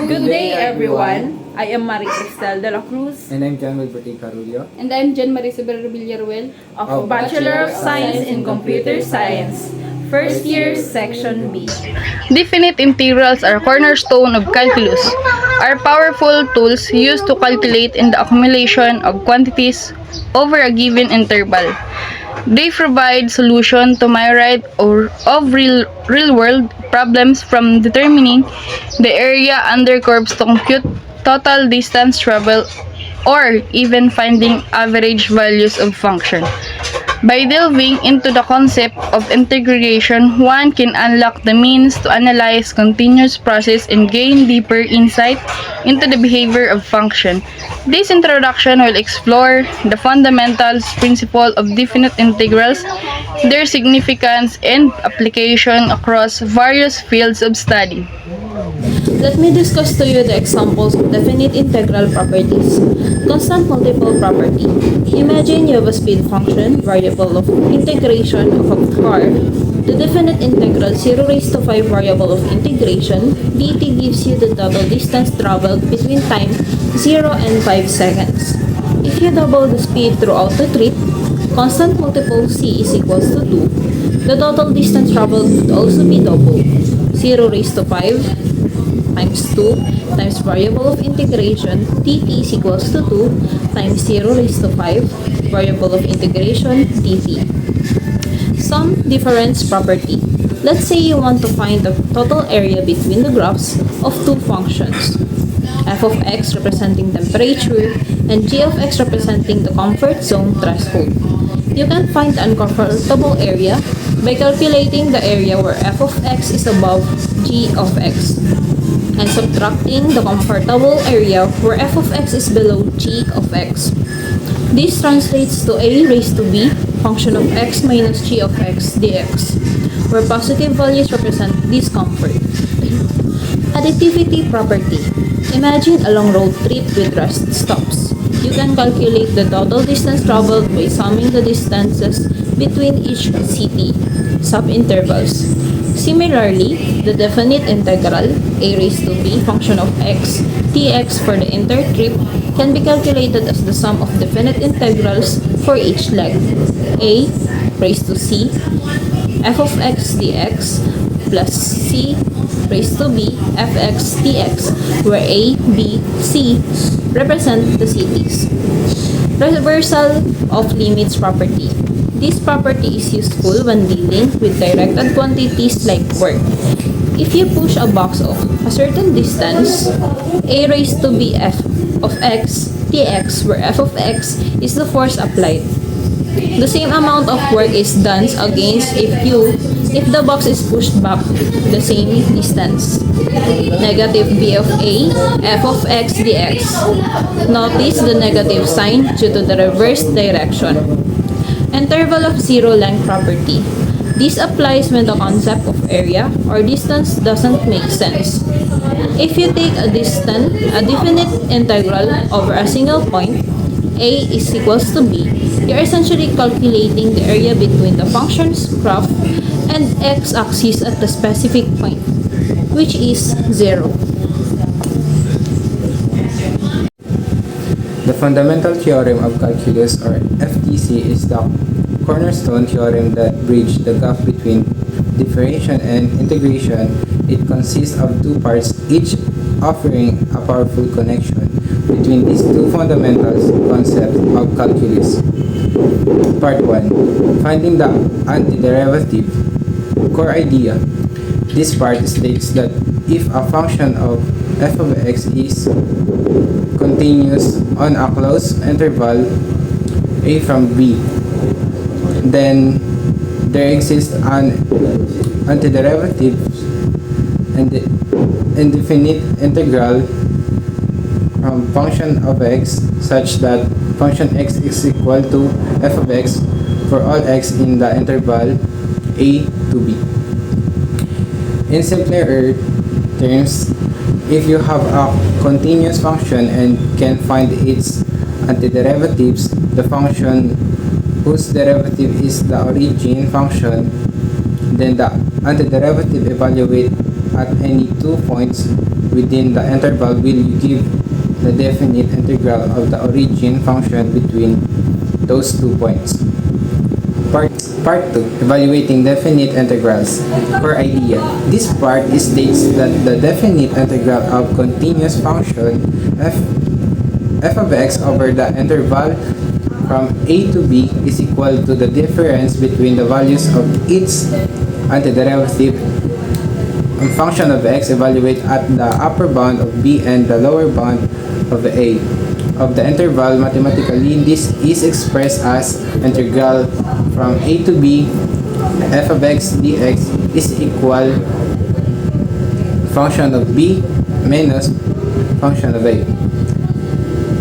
Good day, everyone. I am Marie Cristel de la Cruz And I'm John Wilberti Carullo. And I'm Jen Marisabel Villaruel of Bachelor of Science in Computer Science, first year, Section B. Definite integrals are cornerstone of calculus, are powerful tools used to calculate in the accumulation of quantities over a given interval. They provide solution to myriad of real-world problems, from determining the area under curves to compute total distance traveled, or even finding average values of function. By delving into the concept of integration, one can unlock the means to analyze continuous process and gain deeper insight into the behavior of function. This introduction will explore the fundamentals principle of definite integrals, their significance and application across various fields of study. Let me discuss to you the examples of definite integral properties. Constant multiple property. Imagine you have a speed function, variable of integration of a car. The definite integral 0 raised to 5 variable of integration dt gives you the double distance traveled between time 0 and 5 seconds. If you double the speed throughout the trip, constant multiple c is equals to 2. The total distance traveled would also be double. 0 raised to 5 times 2 times variable of integration dt is equals to 2 times 0 raised to 5 variable of integration dt. Sum difference property. Let's say you want to find the total area between the graphs of two functions, f of x representing temperature and g of x representing the comfort zone threshold. You can find the uncomfortable area by calculating the area where f of x is above g of x and subtracting the comfortable area where f of x is below g of x. This translates to a raised to b function of x minus g of x dx, where positive values represent discomfort. Additivity property. Imagine a long road trip with rest stops. You can calculate the total distance traveled by summing the distances between each city subintervals. Similarly, the definite integral a raised to b function of x dx for the entire trip can be calculated as the sum of definite integrals for each leg. A raised to c f of x dx plus c raised to b fx dx, where a, b, c represent the cities. Reversal of limits property. This property is useful when dealing with directed quantities like work. If you push a box of a certain distance, a raised to b f of x dx, where f of x is the force applied. The same amount of work is done against if the box is pushed back the same distance. Negative b of a f of x dx. Notice the negative sign due to the reverse direction. Interval of zero length property. This applies when the concept of area or distance doesn't make sense. If you take a definite integral over a single point, a is equals to b, you're essentially calculating the area between the function's graph and x-axis at the specific point, which is 0. The fundamental theorem of calculus, or FTC, is the cornerstone theorem that bridges the gap between differentiation and integration. It consists of two parts, each offering a powerful connection between these two fundamental concepts of calculus. Part 1. Finding the antiderivative. Core idea. This part states that if a function of f of x is continuous on a closed interval a from b, then there exists an antiderivative and indefinite integral from function of x such that function x is equal to f of x for all x in the interval a to b. In simpler terms, if you have a continuous function and can find its antiderivatives, the function whose derivative is the origin function, then the antiderivative evaluate at any 2 points within the interval will give the definite integral of the origin function between those 2 points. Part 2. Evaluating definite integrals. Core idea. This part states that the definite integral of continuous function f of x over the interval from a to b is equal to the difference between the values of its antiderivative function of x evaluated at the upper bound of b and the lower bound of a of the interval. Mathematically, this is expressed as integral from a to b f of x dx is equal function of b minus function of a.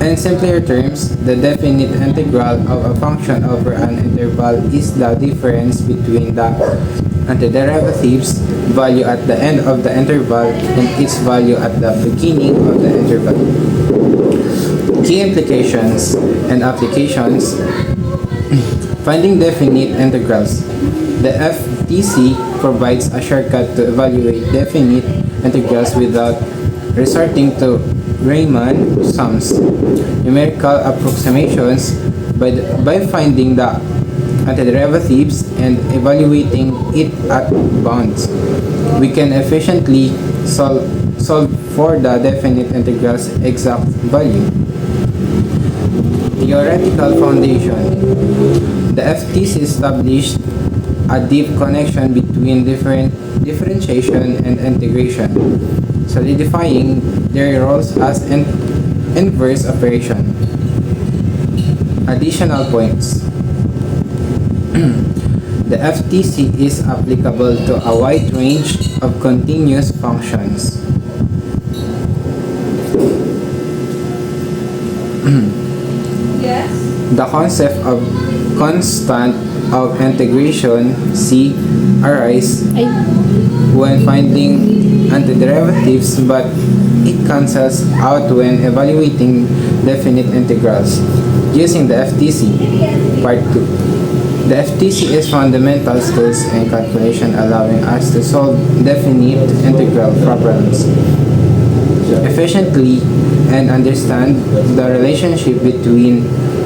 In simpler terms, the definite integral of a function over an interval is the difference between the antiderivative's value at the end of the interval and its value at the beginning of the interval. Key implications and applications. Finding definite integrals. The FTC provides a shortcut to evaluate definite integrals without resorting to Riemann sums, numerical approximations. By finding the antiderivatives and evaluating it at bounds, we can efficiently solve for the definite integral's exact value. Theoretical foundation. The FTC established a deep connection between differentiation and integration, solidifying their roles as inverse operation. Additional points. The FTC is applicable to a wide range of continuous functions. Yes. The concept of constant of integration C arises when finding antiderivatives, but it cancels out when evaluating definite integrals using the FTC. Part 2. The FTC is fundamental tools in calculation, allowing us to solve definite integral problems efficiently and understand the relationship between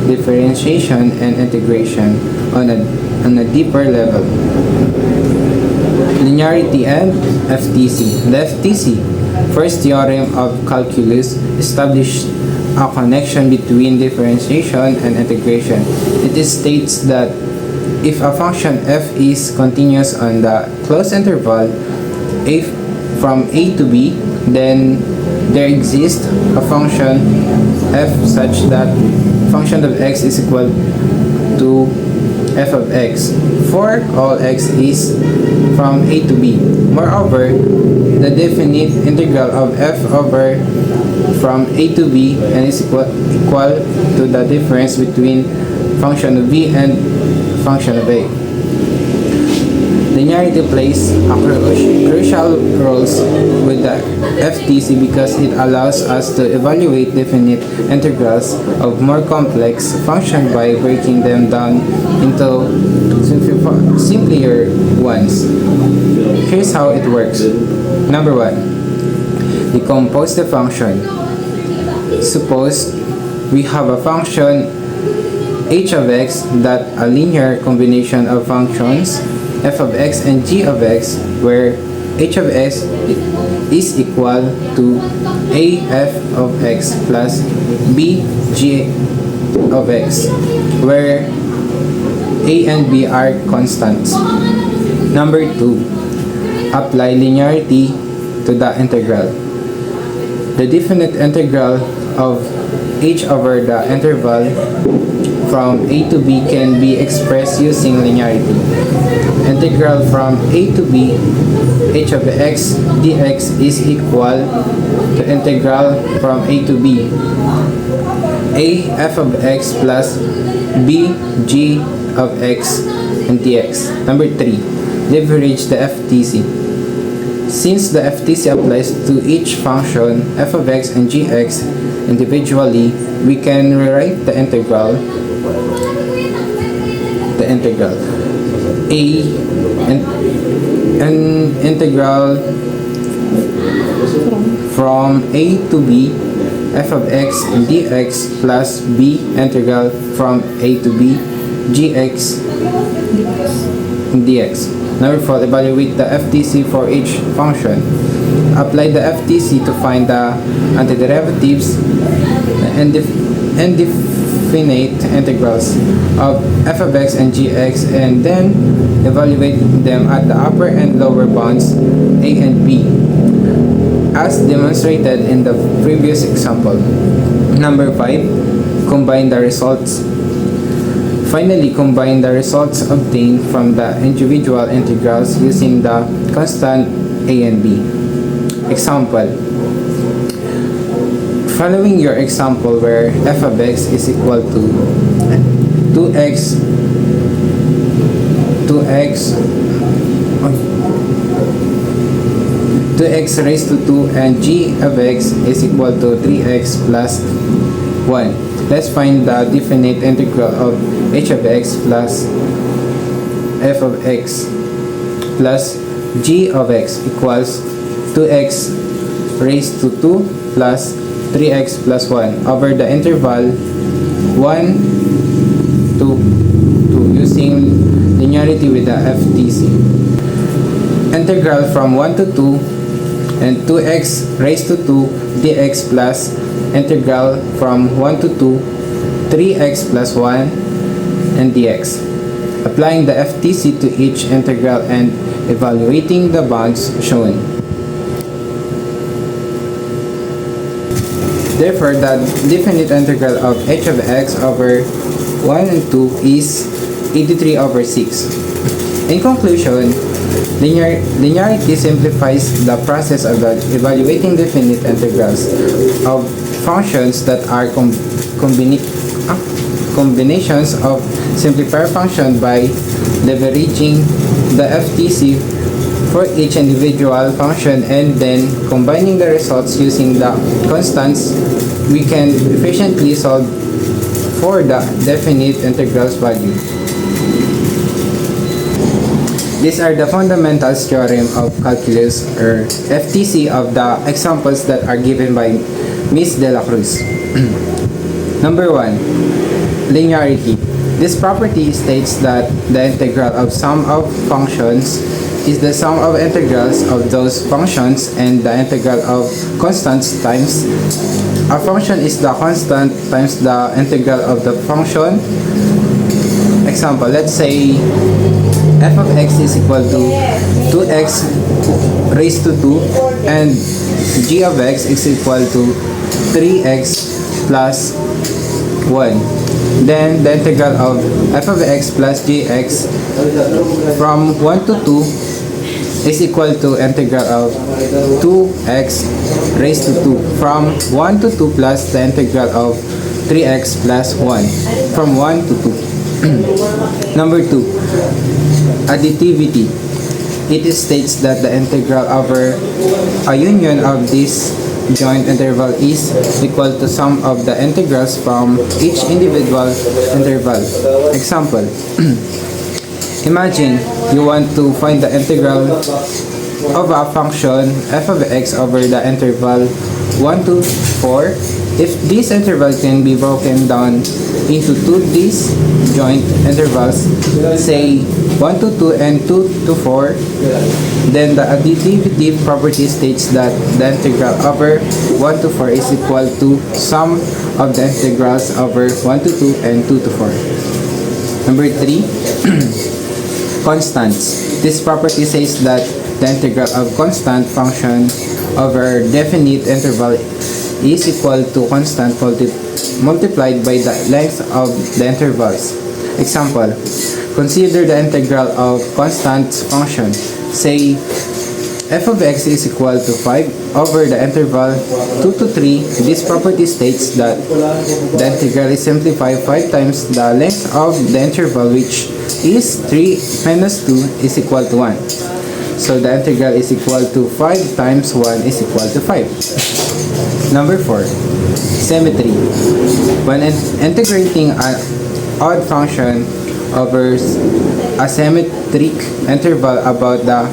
differentiation and integration on a deeper level. Linearity and FTC. The FTC, first theorem of calculus, established a connection between differentiation and integration. It states that if a function f is continuous on the closed interval a from a to b, then there exists a function f such that function of x is equal to f of x for all x is from a to b. Moreover, the definite integral of f over from a to b and is equal to the difference between function of b and function of a. Linearity plays a crucial role with the FTC because it allows us to evaluate definite integrals of more complex functions by breaking them down into simpler ones. Here's how it works. Number 1. Decompose the function. Suppose we have a function h of x that a linear combination of functions f of x and g of x, where h of x is equal to a f of x plus b g of x, where a and b are constants. Number 2. Apply linearity to the integral. The definite integral of h over the interval from a to b can be expressed using linearity. Integral from a to b h of x dx is equal to integral from a to b a f of x plus b g of x and dx. Number 3. Leverage the FTC. Since the FTC applies to each function f of x and gx individually, we can rewrite the integral a and integral from a to b f of x dx plus b integral from a to b gx dx. Number 4, evaluate the FTC for each function. Apply the FTC to find the antiderivatives and indefinite integrals of f of x and gx, and then evaluate them at the upper and lower bounds a and b, as demonstrated in the previous example. Number 5, combine the results. Finally, combine the results obtained from the individual integrals using the constant a and b. Example. Following your example where f of x is equal to 2x raised to 2 and g of x is equal to 3x plus 1. Let's find the definite integral of h of x plus f of x plus g of x equals 2x raised to 2 plus 3x plus 1 over the interval 1 to 2 using linearity with the FTC. Integral from 1 to 2 and 2x raised to 2 dx plus integral from 1 to 2 3x plus 1 and dx. Applying the FTC to each integral and evaluating the bounds shown. Therefore, the definite integral of h of x over 1 and 2 is 83 over 6. In conclusion, linearity simplifies the process of evaluating definite integrals of functions that are combinations of simplifier function by leveraging the FTC for each individual function and then combining the results using the constants. We can efficiently solve for the definite integrals value. These are the fundamentals theorem of calculus or FTC of the examples that are given by Ms. De La Cruz. Number 1, linearity. This property states that the integral of sum of functions is the sum of integrals of those functions and the integral of constants times a function is the constant times the integral of the function. Example, let's say f of x is equal to 2x raised to 2 and g of x is equal to 3x plus 1. Then the integral of f of x plus gx from 1 to 2 is equal to integral of 2x raised to 2 from 1 to 2 plus the integral of 3x plus 1 from 1 to 2. Number 2, additivity. It states that the integral over a union of this joint interval is equal to sum of the integrals from each individual interval. Example, imagine you want to find the integral of a function f of x over the interval 1 to 4. If this interval can be broken down into these joint intervals, say 1 to 2 and 2 to 4, then the additivity property states that the integral over 1 to 4 is equal to sum of the integrals over 1 to 2 and 2 to 4. Number 3, constants. This property says that the integral of constant function over definite interval is equal to constant multiplied by the length of the intervals. Example, consider the integral of constant function. Say f of x is equal to 5 over the interval 2 to 3. This property states that the integral is simplified 5 times the length of the interval, which is 3 minus 2 is equal to 1. So the integral is equal to 5 times 1 is equal to 5. Number 4, symmetry. When integrating an odd function over a symmetric interval about the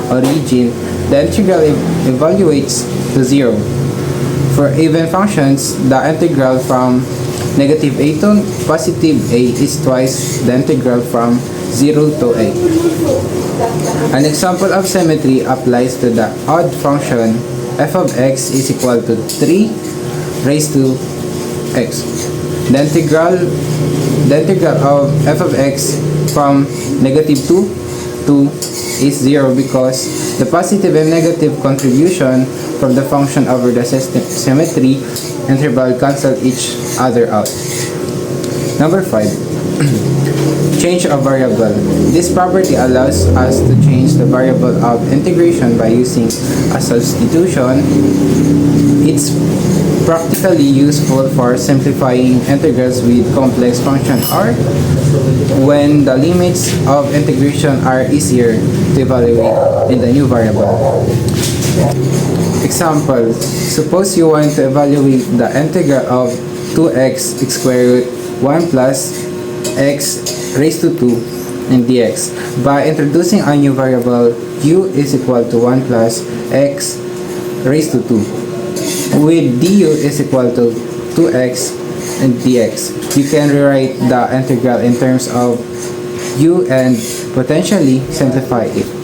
origin, the integral evaluates to 0. For even functions, the integral from negative a to positive a is twice the integral from 0 to a. An example of symmetry applies to the odd function f of x is equal to 3 raised to x. The integral of f of x from negative 2 to is 0 because the positive and negative contribution from the function over the symmetry interval cancel each other out. Number 5. Change of variable. This property allows us to change the variable of integration by using a substitution. It's practically useful for simplifying integrals with complex functions or when the limits of integration are easier to evaluate in the new variable. Example, suppose you want to evaluate the integral of 2x squared 1 plus x raised to 2 in dx by introducing a new variable u is equal to 1 plus x raised to 2 with du is equal to 2x and dx. You can rewrite the integral in terms of u and potentially simplify it.